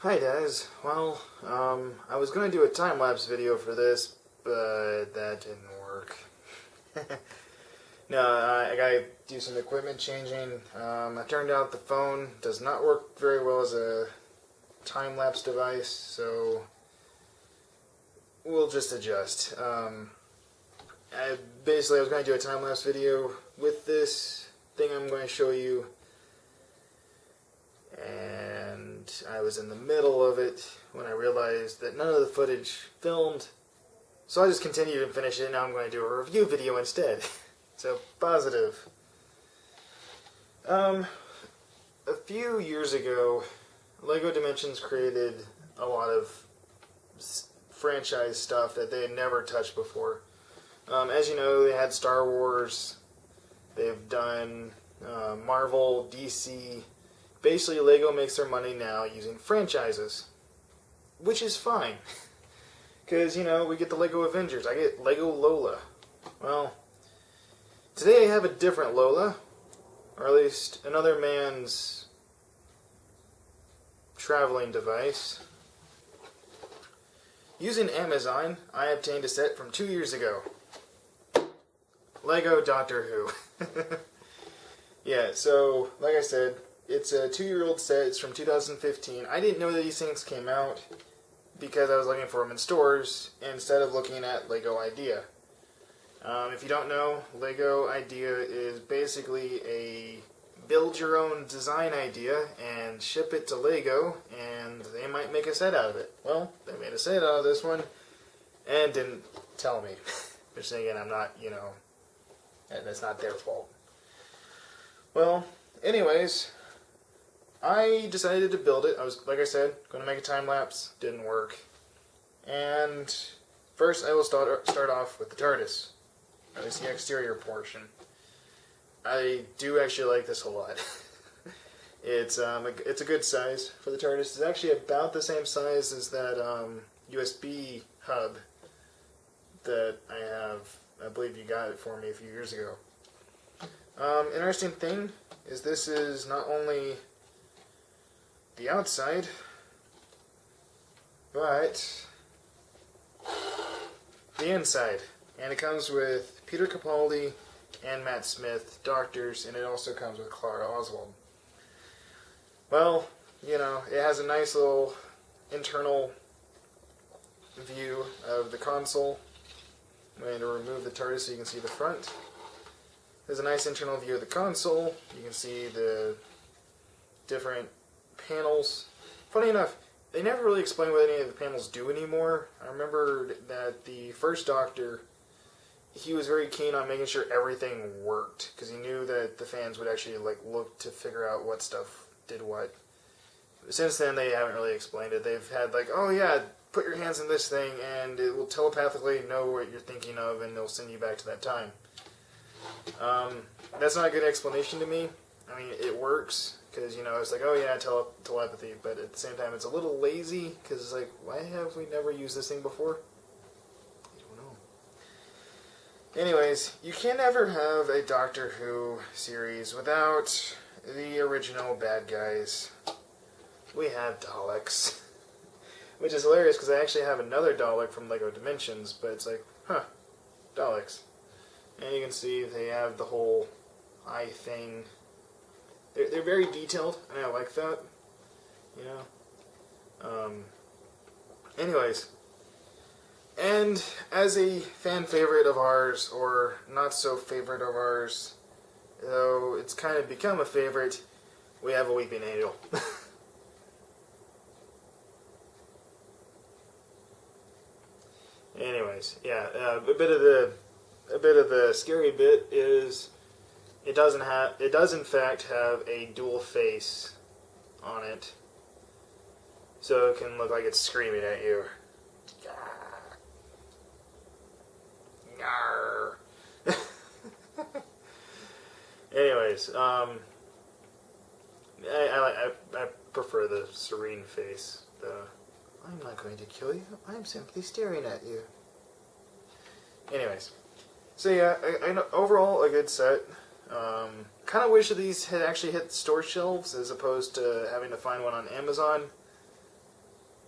Hi guys. Well, I was going to do a time-lapse video for this, but that didn't work. No, I gotta do some equipment changing. It turned out the phone does not work very well as a time-lapse device, so we'll just adjust. I was going to do a time-lapse video with this thing I'm going to show you, and I was in the middle of it when I realized that none of the footage filmed, so I just continued and finished it, and now I'm going to do a review video instead. So, positive. A few years ago, LEGO Dimensions created a lot of franchise stuff that they had never touched before. As you know, they had Star Wars, they've done Marvel, DC. Basically, LEGO makes their money now using franchises, which is fine. Because, you know, we get the LEGO Avengers, I get LEGO Lola. Well, today I have a different Lola, or at least another man's traveling device. Using Amazon, I obtained a set from 2 years ago. LEGO Doctor Who. Yeah, so, like I said, it's a 2-year-old set. It's from 2015. I didn't know that these things came out because I was looking for them in stores instead of looking at LEGO Idea. If you don't know, LEGO Idea is basically a build-your-own design idea and ship it to LEGO, and they might make a set out of it. Well, they made a set out of this one and didn't tell me. They're saying I'm not, you know, that's not their fault. Well, anyways, I decided to build it. I was, like I said, going to make a time-lapse. Didn't work. And first I will start off with the TARDIS. At least the exterior portion. I do actually like this a lot. It's a good size for the TARDIS. It's actually about the same size as that USB hub that I have. I believe you got it for me a few years ago. Interesting thing is this is not only the outside, but the inside. And it comes with Peter Capaldi and Matt Smith, doctors, and it also comes with Clara Oswald. Well, you know, it has a nice little internal view of the console. I'm going to remove the TARDIS so you can see the front. There's a nice internal view of the console. You can see the different panels. Funny enough, they never really explain what any of the panels do anymore. I remember that the first Doctor, he was very keen on making sure everything worked, because he knew that the fans would actually look to figure out what stuff did what. Since then, they haven't really explained it. They've had oh yeah, put your hands in this thing, and it will telepathically know what you're thinking of, and they'll send you back to that time. That's not a good explanation to me. I mean, it works, because, you know, it's oh yeah, telepathy, but at the same time, it's a little lazy, because it's why have we never used this thing before? I don't know. Anyways, you can never have a Doctor Who series without the original bad guys. We have Daleks. Which is hilarious, because I actually have another Dalek from LEGO Dimensions, but it's Daleks. And you can see they have the whole eye thing. They're very detailed, and I like that. You know? Anyways. And as a fan favorite of ours, or not so favorite of ours, though it's kind of become a favorite, we have a weeping angel. Anyways, yeah, a bit of the scary bit is it does in fact have a dual face on it, so it can look like it's screaming at you. Anyways, I prefer the serene face. I'm not going to kill you. I'm simply staring at you. Anyways, so yeah, overall a good set. Kind of wish that these had actually hit store shelves as opposed to having to find one on Amazon.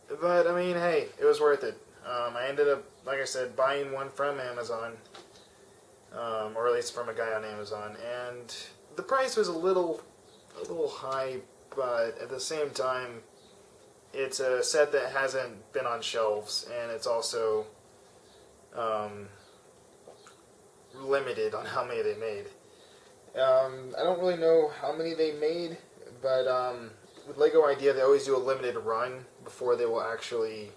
But, I mean, hey, it was worth it. I ended up, like I said, buying one from Amazon, or at least from a guy on Amazon, and the price was a little high, but at the same time, it's a set that hasn't been on shelves, and it's also limited on how many they made. I don't really know how many they made, but with Lego Idea, they always do a limited run before they will actually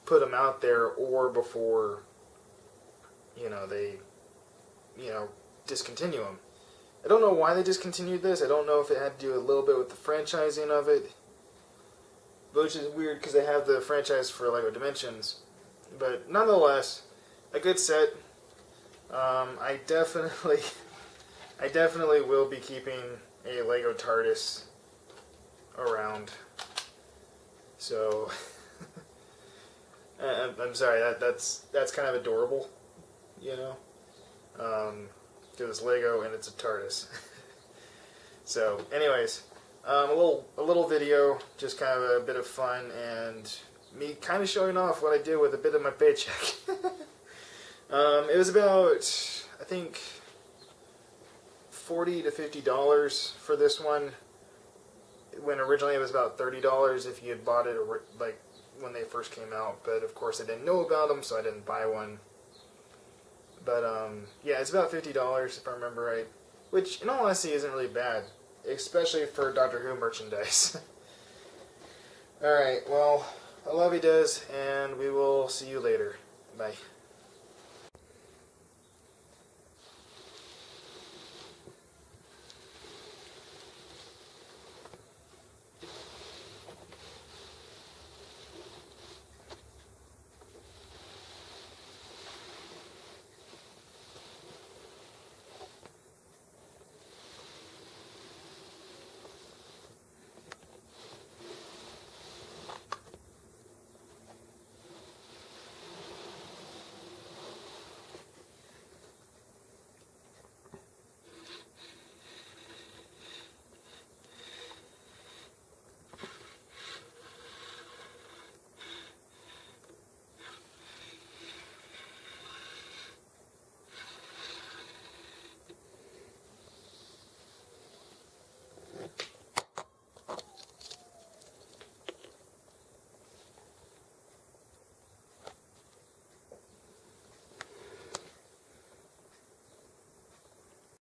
put them out there, or before they discontinue them. I don't know why they discontinued this. I don't know if it had to do a little bit with the franchising of it, which is weird because they have the franchise for Lego Dimensions. But nonetheless, a good set. I definitely will be keeping a Lego TARDIS around. So I'm sorry, that's kind of adorable, because it's Lego and it's a TARDIS. So, anyways, a little video, just kind of a bit of fun, and me kind of showing off what I did with a bit of my paycheck. It was about, I think, $40 to $50 for this one, when originally it was about $30 if you had bought it like when they first came out. But of course I didn't know about them, so I didn't buy one. But yeah, it's about $50 if I remember right, which in all honesty isn't really bad, especially for Doctor Who merchandise. Alright, well, I love you, Des, and we will see you later. Bye.